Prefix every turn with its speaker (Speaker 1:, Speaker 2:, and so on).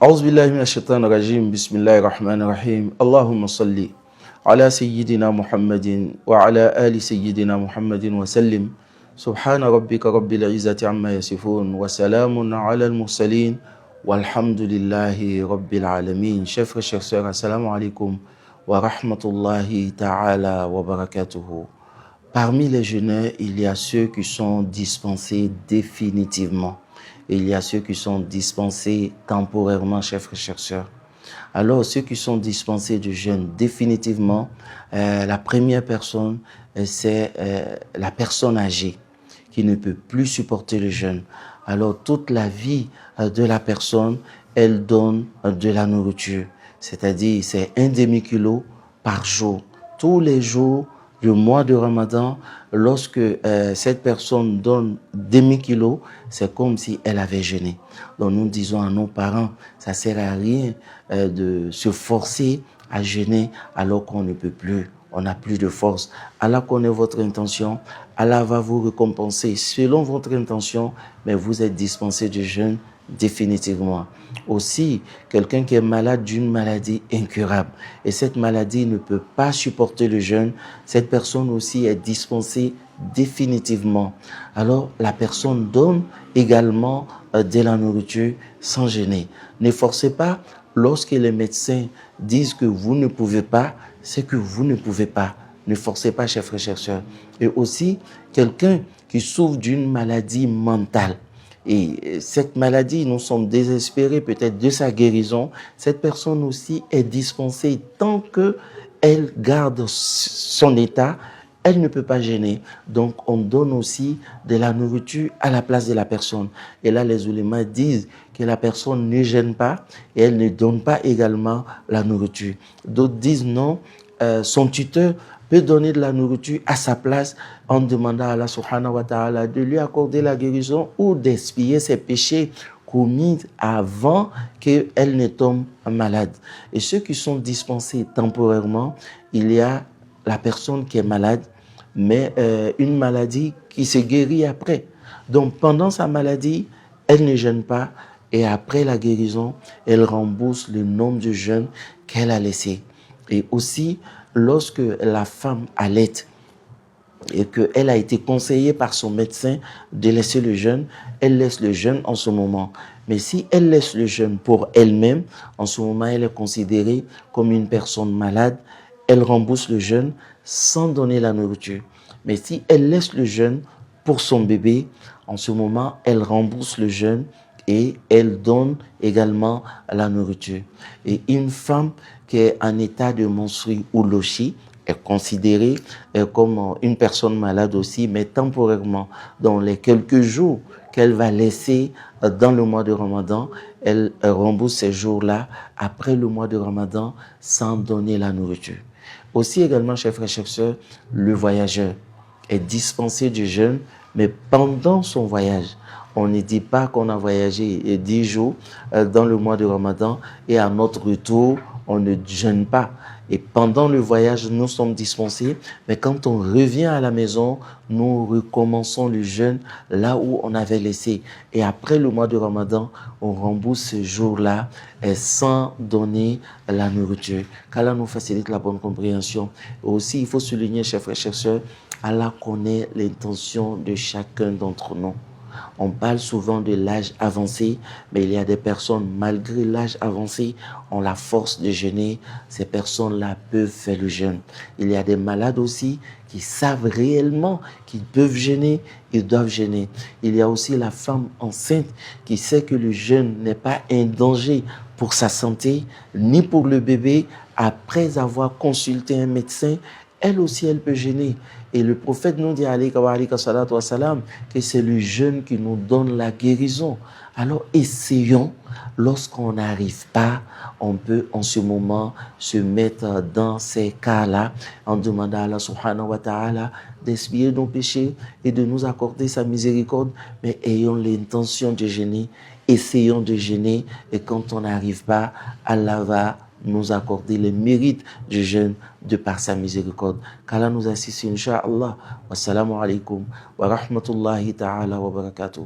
Speaker 1: أعوذ بالله من الشيطان الرجيم بسم الله الرحمن الرحيم اللهم صل على سيدنا محمد وعلى آل سيدنا محمد وسلم سبحان ربك رب العزة عما يصفون وسلام على المرسلين والحمد لله رب العالمين. Chers frères, chers sœurs, assalamu alaikum wa rahmatullahi ta'ala wa barakatuhu. Parmi les jeûneurs, il y a ceux qui sont dispensés définitivement. Il y a ceux qui sont dispensés temporairement, chers frères, chers sœurs. Alors, ceux qui sont dispensés de jeûne définitivement, la première personne, c'est la personne âgée qui ne peut plus supporter le jeûne. Alors, toute la vie de la personne, elle donne de la nourriture. C'est-à-dire, c'est 1 demi-kilo par jour. Tous les jours, le mois de Ramadan, lorsque cette personne donne demi-kilo, c'est comme si elle avait jeûné. Donc nous disons à nos parents, ça sert à rien de se forcer à jeûner alors qu'on ne peut plus, on n'a plus de force. Allah connaît votre intention, Allah va vous récompenser selon votre intention, mais vous êtes dispensé de jeûne définitivement. Aussi, quelqu'un qui est malade d'une maladie incurable et cette maladie ne peut pas supporter le jeûne, cette personne aussi est dispensée définitivement. Alors, la personne donne également de la nourriture sans gêner. Ne forcez pas, lorsque les médecins disent que vous ne pouvez pas, c'est que vous ne pouvez pas. Ne forcez pas, chers frères, chers sœurs. Et aussi, quelqu'un qui souffre d'une maladie mentale, et cette maladie, nous sommes désespérés peut-être de sa guérison. Cette personne aussi est dispensée tant qu'elle garde son état, elle ne peut pas gêner. Donc, on donne aussi de la nourriture à la place de la personne. Et là, les oulémas disent que la personne ne gêne pas et elle ne donne pas également la nourriture. D'autres disent non, son tuteur peut donner de la nourriture à sa place en demandant à Allah subhanahu wa ta'ala de lui accorder la guérison ou d'expier ses péchés commis avant qu'elle ne tombe malade. Et ceux qui sont dispensés temporairement, il y a la personne qui est malade, mais une maladie qui se guérit après. Donc pendant sa maladie, elle ne jeûne pas et après la guérison, elle rembourse le nombre de jeûnes qu'elle a laissé. Et aussi, lorsque la femme allaite et qu'elle a été conseillée par son médecin de laisser le jeûne, elle laisse le jeûne en ce moment. Mais si elle laisse le jeûne pour elle-même, en ce moment, elle est considérée comme une personne malade. Elle rembourse le jeûne sans donner la nourriture. Mais si elle laisse le jeûne pour son bébé, en ce moment, elle rembourse le jeûne et elle donne également la nourriture. Et une femme qui est en état de menstrues ou lochi est considérée comme une personne malade aussi, mais temporairement. Dans les quelques jours qu'elle va laisser dans le mois de Ramadan, elle rembourse ces jours-là après le mois de Ramadan sans donner la nourriture. Aussi également, chers frères et chers sœurs, le voyageur est dispensé du jeûne, mais pendant son voyage. On ne dit pas qu'on a voyagé 10 jours dans le mois de Ramadan et à notre retour, on ne jeûne pas. Et pendant le voyage, nous sommes dispensés, mais quand on revient à la maison, nous recommençons le jeûne là où on avait laissé. Et après le mois de Ramadan, on rembourse ce jour-là sans donner la nourriture. Qu'Allah nous facilite la bonne compréhension. Et aussi, il faut souligner, chers frères, chers sœurs, Allah connaît l'intention de chacun d'entre nous. On parle souvent de l'âge avancé, mais il y a des personnes, malgré l'âge avancé, ont la force de jeûner. Ces personnes-là peuvent faire le jeûne. Il y a des malades aussi qui savent réellement qu'ils peuvent jeûner, ils doivent jeûner. Il y a aussi la femme enceinte qui sait que le jeûne n'est pas un danger pour sa santé, ni pour le bébé. Après avoir consulté un médecin, elle aussi, elle peut jeûner. Et le prophète nous dit, que c'est le jeûne qui nous donne la guérison. Alors, essayons. Lorsqu'on n'arrive pas, on peut en ce moment se mettre dans ces cas-là en demandant à Allah subhanahu wa ta'ala d'expier nos péchés et de nous accorder sa miséricorde. Mais ayons l'intention de jeûner. Essayons de jeûner. Et quand on n'arrive pas, Allah va nous accorder les mérites du jeûne de par sa miséricorde. Qu'Allah nous assiste, incha'Allah. Wassalamu alaikum wa rahmatullahi ta'ala wa barakatuhu.